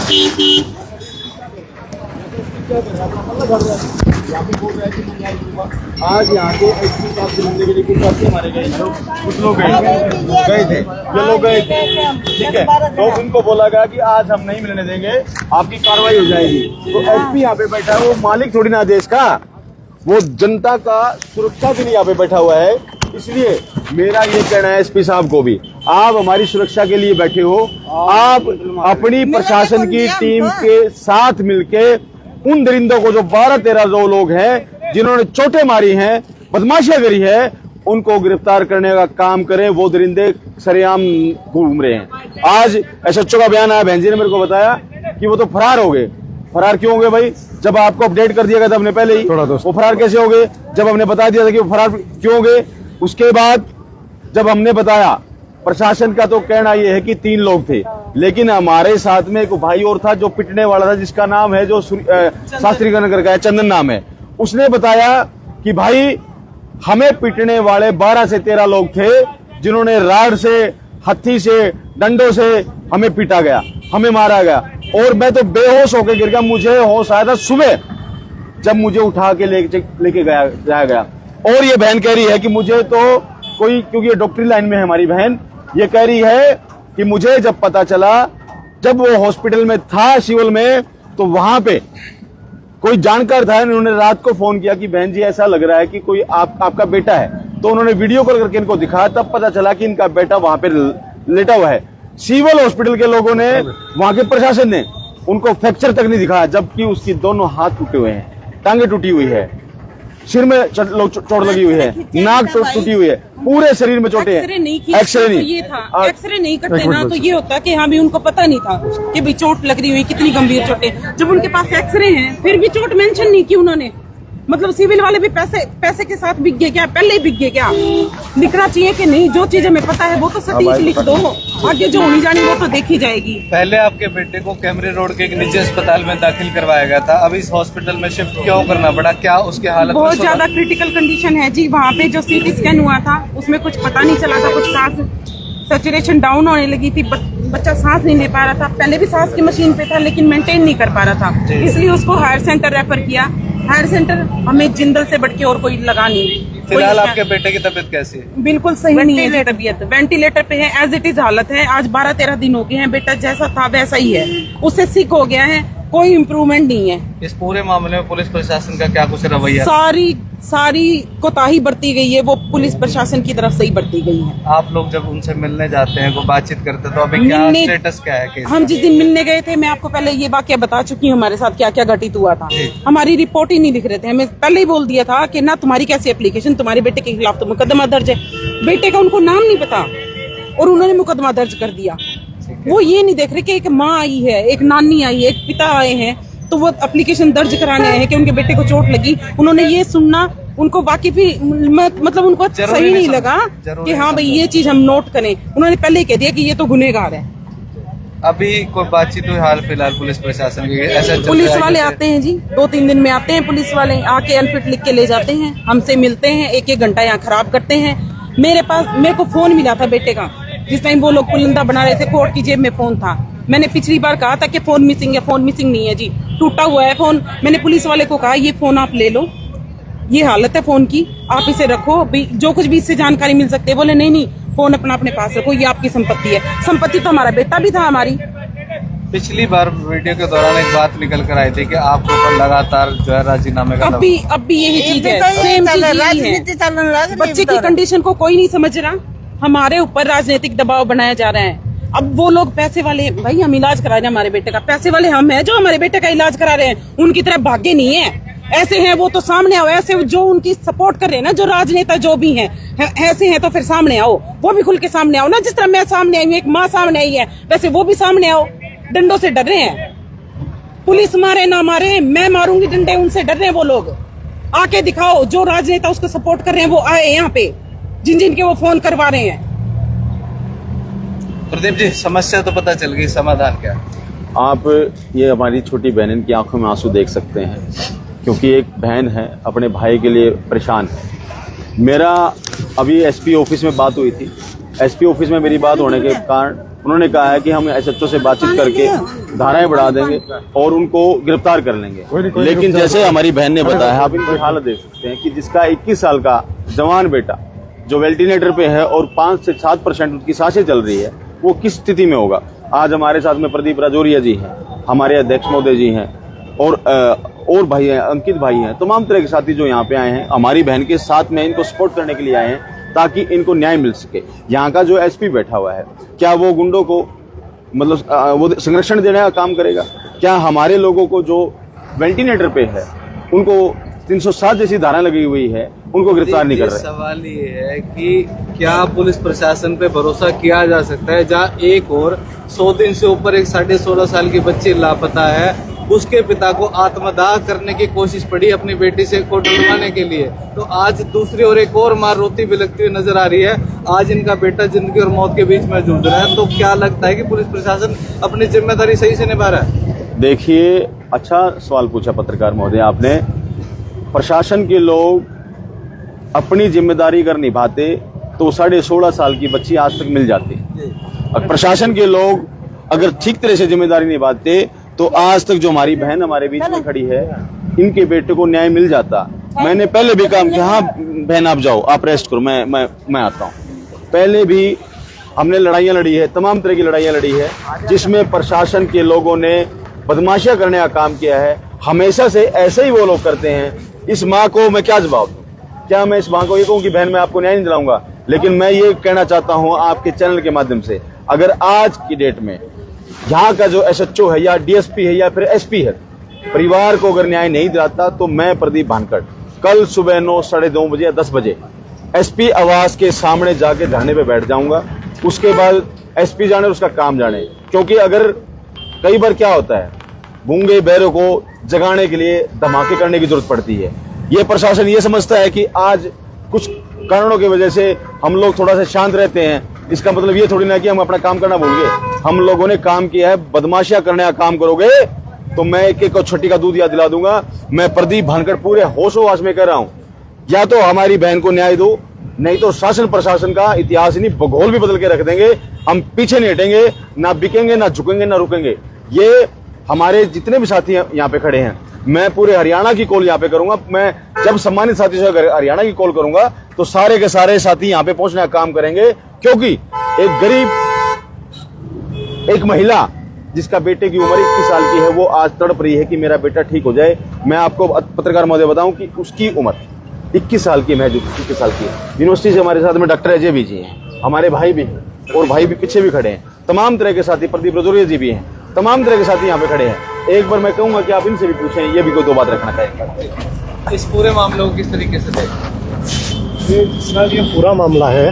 आज यहाँ के एसपी साहब से मिलने के लिए कुछ आपके हमारे कुछ लोग गए थे, ये लोग गए थे, ठीक है। तो उनको बोला गया कि आज हम नहीं मिलने देंगे, आपकी कार्रवाई हो जाएगी। तो एसपी यहाँ पे बैठा है, वो मालिक थोड़ी ना देश का, वो जनता का सुरक्षा के लिए यहाँ पे बैठा हुआ है। इसलिए मेरा ये कहना है एसपी साहब को भी, आप हमारी सुरक्षा के लिए बैठे हो, आप अपनी प्रशासन की टीम के साथ मिलके उन दरिंदों को, जो 12-13 लोग हैं जिन्होंने चोटें मारी हैं, बदमाशियां करी है, उनको गिरफ्तार करने का काम करें। वो दरिंदे सरेआम घूम रहे हैं। आज एसएचओ का बयान आया, बहन जी ने मेरे को बताया कि वो तो फरार हो गए। फरार क्यों हो गए भाई? जब आपको अपडेट कर दिया गया था हमने पहले ही, वो फरार कैसे हो गए? जब हमने बता दिया था कि वो फरार क्यों हो गए, उसके बाद जब हमने बताया, प्रशासन का तो कहना यह है कि 3 लोग थे, लेकिन हमारे साथ में एक भाई और था जो पिटने वाला था, जिसका नाम है, जो शास्त्री नगर का है, चंदन नाम है। उसने बताया कि भाई हमें पिटने वाले 12 से 13 लोग थे, जिन्होंने राड से, हत्थी से, डंडों से हमें पीटा गया, हमें मारा गया। और मैं तो बेहोश होकर गिर गया। मुझे होश आया था सुबह, जब मुझे उठा के लेके जाया गया। और ये बहन कह रही है कि मुझे तो कोई, क्योंकि ये डॉक्टरी लाइन में है हमारी बहन, ये कह रही है कि मुझे जब पता चला, जब वो हॉस्पिटल में था सिविल में, तो वहां पे कोई जानकार था, उन्होंने रात को फोन किया कि बहन जी ऐसा लग रहा है कि कोई आपका बेटा है। तो उन्होंने वीडियो कॉल करके इनको दिखाया, तब पता चला कि इनका बेटा वहां पे लेटा हुआ है। सिविल हॉस्पिटल के लोगों ने, वहां के प्रशासन ने उनको फ्रैक्चर तक नहीं दिखाया, जबकि उसकी दोनों हाथ टूटे हुए हैं, टांगे टूटी हुई है, सिर में चोट लगी हुई है, नाक टूटी हुई है, पूरे शरीर में चोटें हैं। एक्सरे नहीं, ये था एक्सरे नहीं करते ना, तो ये होता कि हाँ भी उनको पता नहीं था कि भाई चोट लग रही हुई, कितनी गंभीर चोटें। जब उनके पास एक्सरे हैं, फिर भी चोट मेंशन नहीं की उन्होंने। मतलब सिविल वाले भी पैसे के साथ बिक गए क्या? पहले ही बिक गए क्या? लिखना चाहिए कि नहीं, जो चीज हमें पता है वो तो सटीक लिख दो, आगे जो होनी जानी वो तो देखी जाएगी। पहले आपके बेटे को कैमरे रोड के एक निजी अस्पताल में दाखिल करवाया गया था, अब इस हॉस्पिटल में शिफ्ट क्यों करना पड़ा? क्या उसकी हालत बहुत ज्यादा क्रिटिकल कंडीशन है जी। वहाँ पे जो सीटी स्कैन हुआ था, उसमें कुछ पता नहीं चला था, कुछ सांस सैचुरेशन डाउन होने लगी थी, बच्चा सांस नहीं ले पा रहा था। पहले भी सांस की मशीन पे था, लेकिन मेंटेन नहीं कर पा रहा था, इसलिए उसको हायर सेंटर रेफर किया। हायर सेंटर हमें जिंदल से बढ़ के और कोई लगा नहीं। फिलहाल आपके बेटे की तबीयत कैसी है? बिल्कुल सही नहीं है तबीयत, वेंटिलेटर पे है, एज इट इज हालत है। आज 12-13 दिन हो गए हैं, बेटा जैसा था वैसा ही है, उससे सिक हो गया है, कोई इम्प्रूवमेंट नहीं है। इस पूरे मामले में पुलिस प्रशासन का क्या कुछ रवैया? सारी कोताही बरती गई है, वो पुलिस प्रशासन की तरफ से ही बरती गई है। आप लोग जब उनसे मिलने जाते हैं, को बातचीत करते हैं, तो अभी क्या स्टेटस क्या है? हम जिस दिन मिलने गए थे, मैं आपको पहले ये वाकया बता चुकी हूँ हमारे साथ क्या क्या घटित हुआ था। हमारी रिपोर्ट ही नहीं लिख रहे थे, हमें पहले ही बोल दिया था कि ना तुम्हारी कैसी एप्लीकेशन, तुम्हारे बेटे के खिलाफ तो मुकदमा दर्ज है। बेटे का उनको नाम नहीं पता और उन्होंने मुकदमा दर्ज कर दिया। वो ये नहीं देख रहे कि एक माँ आई है, एक नानी आई है, एक पिता आए हैं, तो वो एप्लीकेशन दर्ज कराने आए हैं कि उनके बेटे को चोट लगी। उन्होंने ये सुनना, उनको बाकी भी मतलब उनको सही नहीं लगा कि हाँ भाई ये चीज हम नोट करें। उन्होंने पहले ही कह दिया कि ये तो गुनहगार है। अभी कोई बातचीत हुई हाल फिलहाल पुलिस प्रशासन की? ऐसा पुलिस वाले आते हैं जी, 2-3 दिन में आते हैं पुलिस वाले, आके अनफिट लिख के ले जाते हैं, हमसे मिलते हैं, 1-1 घंटा यहाँ खराब करते हैं। मेरे को फोन मिला था बेटे का, जिस टाइम वो लोग पुलिंदा बना रहे थे, कोर्ट की जेब में फोन था। मैंने पिछली बार कहा था कि फोन मिसिंग है, फोन मिसिंग नहीं है जी, टूटा हुआ है फोन। मैंने पुलिस वाले को कहा ये फोन आप ले लो, ये हालत है फोन की, आप इसे रखो, जो कुछ भी इससे जानकारी मिल सकती है। बोले नहीं, फोन अपने पास रखो, ये आपकी संपत्ति है। संपत्ति तो हमारा बेटा भी था हमारी। पिछली बार वीडियो के दौरान एक बात निकल कर आई थी कि आपके ऊपर लगातार जो है राजीनामे का अब भी यही चीज है, सेम चीज यही है। बच्चे की कंडीशन को कोई नहीं समझ रहा, हमारे ऊपर राजनीतिक दबाव बनाया जा रहा है। अब वो लोग पैसे वाले, भाई हम इलाज करा रहे हैं हमारे बेटे का, पैसे वाले हम हैं जो हमारे बेटे का इलाज करा रहे हैं, उनकी तरह भाग्य नहीं है। ऐसे हैं वो तो सामने आओ, ऐसे जो उनकी सपोर्ट कर रहे हैं ना, जो राजनेता जो भी हैं, ऐसे हैं तो फिर सामने आओ, वो भी खुल के सामने आओ ना। जिस तरह मैं सामने आई हूँ, एक माँ सामने आई है, वैसे वो भी सामने आओ। डंडों से डर रहे हैं, पुलिस मारे ना मारे, मैं मारूंगी डंडे, उनसे डर रहे हैं वो लोग। आके दिखाओ, जो राजनेता उसको सपोर्ट कर रहे हैं वो आए यहाँ पे, जिन के वो फोन करवा रहे हैं। प्रदीप जी, समस्या तो पता चल गई, समाधान क्या? आप ये हमारी छोटी बहन की आंखों में आंसू देख सकते हैं, क्योंकि एक बहन है अपने भाई के लिए परेशान है। मेरा अभी एसपी ऑफिस में बात हुई थी, एसपी ऑफिस में मेरी बात होने के कारण उन्होंने कहा है कि हम एसएचओ से बातचीत करके धाराएं बढ़ा देंगे और उनको गिरफ्तार कर लेंगे। लेकिन जैसे हमारी बहन ने बताया, आप इनकी हालत देख सकते हैं कि जिसका 21 साल का जवान बेटा जो वेंटिलेटर पे है और 5 से 7% उसकी सांसें चल रही है, वो किस स्थिति में होगा। आज हमारे साथ में प्रदीप राजौरिया जी हैं, हमारे अध्यक्ष महोदय जी हैं और भाई हैं, अंकित भाई हैं, तमाम तरह के साथी जो यहाँ पे आए हैं हमारी बहन के साथ में इनको सपोर्ट करने के लिए आए हैं ताकि इनको न्याय मिल सके। यहाँ का जो एसपी बैठा हुआ है, क्या वो गुंडों को मतलब वो संरक्षण देने का काम करेगा? क्या हमारे लोगों को जो वेंटिलेटर पे है उनको 307 जैसी धारा लगी हुई है उनको गिरफ्तार नहीं कर रहे? सवाल ये है कि क्या पुलिस प्रशासन पे भरोसा किया जा सकता है जहाँ एक और 100 दिन से ऊपर एक 16.5 साल की बच्ची लापता है, उसके पिता को आत्मदाह करने की कोशिश पड़ी अपनी बेटी से को ढूंढवाने के लिए, तो आज दूसरी और एक और माँ रोती बिलखती हुई नजर आ रही है। आज इनका बेटा जिंदगी और मौत के बीच में जूझ रहा है, तो क्या लगता है कि पुलिस प्रशासन अपनी जिम्मेदारी सही से निभा रहा है? देखिए, अच्छा सवाल पूछा पत्रकार महोदय आपने। प्रशासन के लोग अपनी जिम्मेदारी अगर निभाते तो 16.5 साल की बच्ची आज तक मिल जाती। प्रशासन के लोग अगर ठीक तरह से जिम्मेदारी निभाते तो आज तक जो हमारी बहन हमारे बीच में खड़ी है, इनके बेटे को न्याय मिल जाता। मैंने पहले भी काम किया, हाँ बहन आप जाओ, आप रेस्ट करो, मैं आता हूँ। पहले भी हमने लड़ाइयाँ लड़ी है, तमाम तरह की लड़ाइयाँ लड़ी है, जिसमें प्रशासन के लोगों ने बदमाशियाँ करने का काम किया है। हमेशा से ऐसे ही वो लोग करते हैं। इस माँ को मैं क्या जवाब दूँ? क्या मैं इस माँ को ये कहूँ कि बहन मैं आपको न्याय नहीं दिलाऊंगा? लेकिन मैं ये कहना चाहता हूँ आपके चैनल के माध्यम से, अगर आज की डेट में यहाँ का जो एसएचओ है या डीएसपी है या फिर एसपी है, परिवार को अगर न्याय नहीं दिलाता तो मैं प्रदीप भानखड़ कल सुबह 9, 9:30 बजे या 10 बजे एसपी आवास के सामने जाके धरने पे बैठ जाऊंगा। उसके बाद एसपी जाने उसका काम जाने, क्योंकि अगर कई बार क्या होता है, गूंगे बहरों को जगाने के लिए धमाके करने की जरूरत पड़ती है। ये प्रशासन ये समझता है कि आज कुछ कारणों की वजह से हम लोग थोड़ा सा शांत रहते हैं, इसका मतलब ये थोड़ी ना कि हम अपना काम करना भूल गए। हम लोगों ने काम किया है, बदमाशियां करने का काम करोगे तो मैं एक को छठी का दूध याद दिला दूंगा। मैं प्रदीप भानखड़ पूरे होशोवास में कह रहा हूं, या तो हमारी बहन को न्याय दो, नहीं तो शासन प्रशासन का इतिहास नहीं भूगोल भी बदल के रख देंगे। हम पीछे नहीं हटेंगे, ना बिकेंगे, ना झुकेंगे, ना रुकेंगे। ये हमारे जितने भी साथी यहाँ पे खड़े हैं, मैं पूरे हरियाणा की कॉल यहाँ पे करूंगा। मैं जब सम्मानित साथी से हरियाणा की कॉल करूंगा तो सारे के सारे साथी यहाँ पे पहुंचने का काम करेंगे, क्योंकि एक गरीब, एक महिला जिसका बेटे की उम्र 21 साल की है, वो आज तड़प रही है कि मेरा बेटा ठीक हो जाए। मैं आपको पत्रकार महोदय बताऊं कि उसकी उम्र 21 साल की, मैं जो 21 साल की है। यूनिवर्सिटी से हमारे साथ में डॉक्टर अजय भी जी हैं, हमारे भाई भी हैं और भाई भी पीछे भी खड़े हैं। तमाम तरह के साथी, प्रदीप राजौरिया जी भी हैं, तमाम तरह के साथी यहाँ पे खड़े हैं। एक बार मैं कहूंगा कि आप इनसे भी पूछें, ये भी कोई दो बात रखना चाहेंगे। इस पूरे मामले को किस तरीके से देखें? ये पूरा मामला है,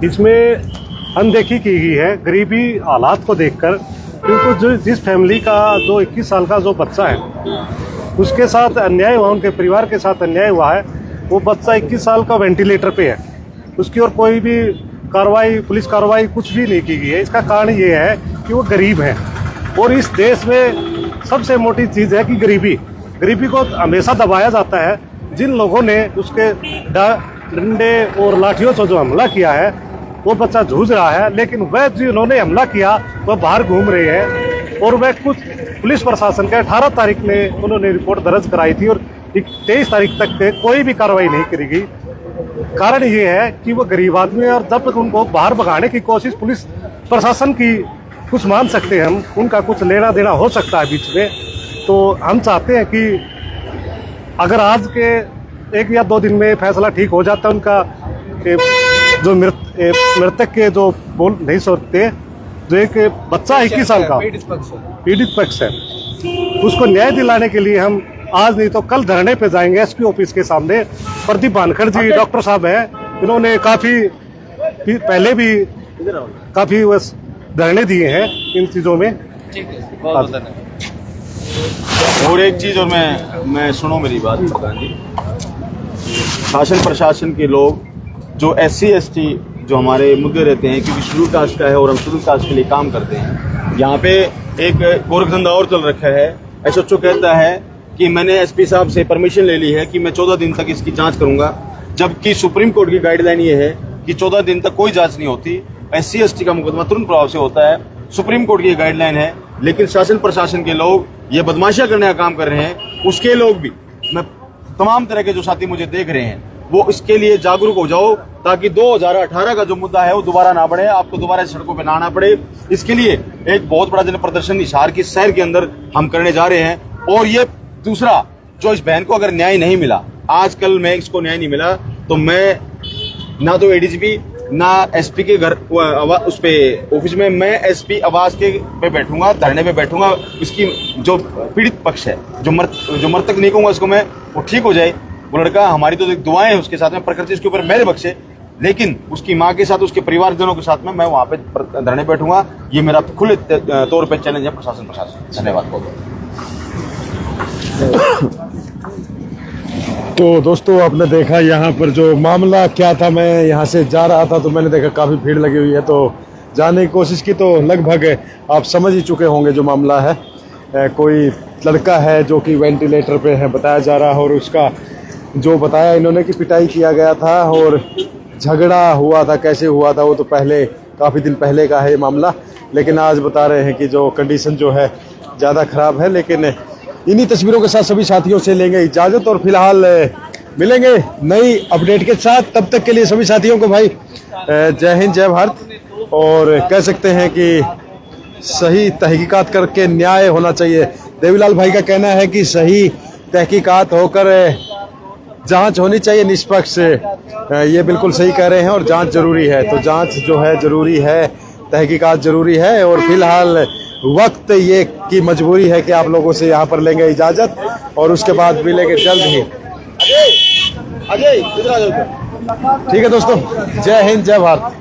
इसमें अनदेखी की गई है गरीबी हालात को देखकर, क्योंकि जो जिस फैमिली का जो 21 साल का जो बच्चा है उसके साथ अन्याय हुआ, उनके परिवार के साथ अन्याय हुआ है। वो बच्चा 21 साल का वेंटिलेटर पे है, उसकी और कोई भी कार्रवाई, पुलिस कार्रवाई कुछ भी नहीं की गई है। इसका कारण ये है कि वो गरीब है, और इस देश में सबसे मोटी चीज़ है कि गरीबी को हमेशा दबाया जाता है। जिन लोगों ने उसके डंडे और लाठियों से जो हमला किया है, वो बच्चा जूझ रहा है, लेकिन वह जिन्होंने हमला किया वह बाहर घूम रहे हैं। और वह कुछ पुलिस प्रशासन के 18 तारीख में उन्होंने रिपोर्ट दर्ज कराई थी और 23 तारीख तक कोई भी कार्रवाई नहीं करी गई। कारण ये है कि वो गरीब आदमी है, और जब तक उनको बाहर भगाने की कोशिश पुलिस प्रशासन की कुछ मान सकते हैं हम, उनका कुछ लेना देना हो सकता है बीच में। तो हम चाहते हैं कि अगर आज के 1 या 2 दिन में फैसला ठीक हो जाता है, उनका जो मृतक के जो बोल नहीं सकते, जो एक बच्चा 21 साल का पीड़ित पक्ष है, उसको न्याय दिलाने के लिए हम आज नहीं तो कल धरने पे जाएंगे एसपी ऑफिस के सामने। प्रदीप भानखड़ जी डॉक्टर साहब हैं, इन्होंने काफी पहले भी काफी धरने दिए हैं इन चीजों में। ठीक है, बहुत धन्यवाद। और एक चीज, और मैं सुनो मेरी बात प्रधान जी, शासन प्रशासन के लोग जो SC ST जो हमारे मुद्दे रहते हैं, क्योंकि शेड्यूल कास्ट का है और हम शेड्यूल कास्ट के लिए काम करते हैं। यहाँ पे एक गोरखधंधा और चल रखा है। SHO कहता है कि मैंने SP साहब से परमिशन ले ली है कि मैं 14 दिन तक इसकी जांच करूंगा, जबकि सुप्रीम कोर्ट की गाइडलाइन ये है कि 14 दिन तक कोई जांच नहीं होती। SC ST का मुकदमा तुरंत प्रभाव से होता है। सुप्रीम कोर्ट की गाइडलाइन है लेकिन शासन प्रशासन के लोग ये बदमाशियां करने का काम कर रहे हैं। उसके लोग भी, मैं तमाम तरह के जो साथी मुझे देख रहे हैं, वो इसके लिए जागरूक हो जाओ ताकि 2018 का जो मुद्दा है वो दोबारा ना बढ़े, आपको दोबारा सड़कों पे ना आना पड़े। इसके लिए एक बहुत बड़ा जन प्रदर्शन हिसार की शहर के अंदर हम करने जा रहे हैं। और ये दूसरा, जो इस बहन को अगर न्याय नहीं मिला, आजकल में इसको न्याय नहीं मिला, तो मैं ना तो एडीजीपी ना एसपी के घर उस पे ऑफिस में, मैं एसपी आवास के पे बैठूंगा, धरने पे बैठूंगा। इसकी जो पीड़ित पक्ष है, जो मृतक नहीं कहूंगा उसको मैं, वो ठीक हो जाए। वो लड़का, हमारी तो दुआएं हैं उसके साथ में, प्रकृति उसके ऊपर मेरे बख्शे, लेकिन उसकी माँ के साथ, उसके परिवारजनों के साथ में मैं वहां पे धरने बैठूंगा। ये मेरा खुले तौर पे चैलेंज है प्रशासन। धन्यवाद बहुत। तो दोस्तों, आपने देखा यहाँ पर जो मामला क्या था। मैं यहाँ से जा रहा था तो मैंने देखा काफ़ी भीड़ लगी हुई है, तो जाने की कोशिश की तो लगभग आप समझ ही चुके होंगे जो मामला है। कोई लड़का है जो कि वेंटिलेटर पे है बताया जा रहा है, और उसका जो बताया इन्होंने कि पिटाई किया गया था और झगड़ा हुआ था। कैसे हुआ था वो तो पहले, काफ़ी दिन पहले का है ये मामला, लेकिन आज बता रहे हैं कि जो कंडीशन जो है ज़्यादा ख़राब है। लेकिन इन्हीं तस्वीरों के साथ सभी साथियों से लेंगे इजाज़त और फिलहाल मिलेंगे नई अपडेट के साथ। तब तक के लिए सभी साथियों को भाई जय हिंद, जय भारत। और कह सकते हैं कि सही तहकीकात करके न्याय होना चाहिए। देवीलाल भाई का कहना है कि सही तहकीकात होकर जांच होनी चाहिए, निष्पक्ष। ये बिल्कुल सही कह रहे हैं, और जांच जरूरी है। तो जांच जो है जरूरी है, तहकीकात जरूरी है। और फिलहाल वक्त ये की मजबूरी है कि आप लोगों से यहाँ पर लेंगे इजाज़त, और उसके बाद मिलेंगे जल्द ही। अजय, ठीक है दोस्तों, जय हिंद, जय भारत।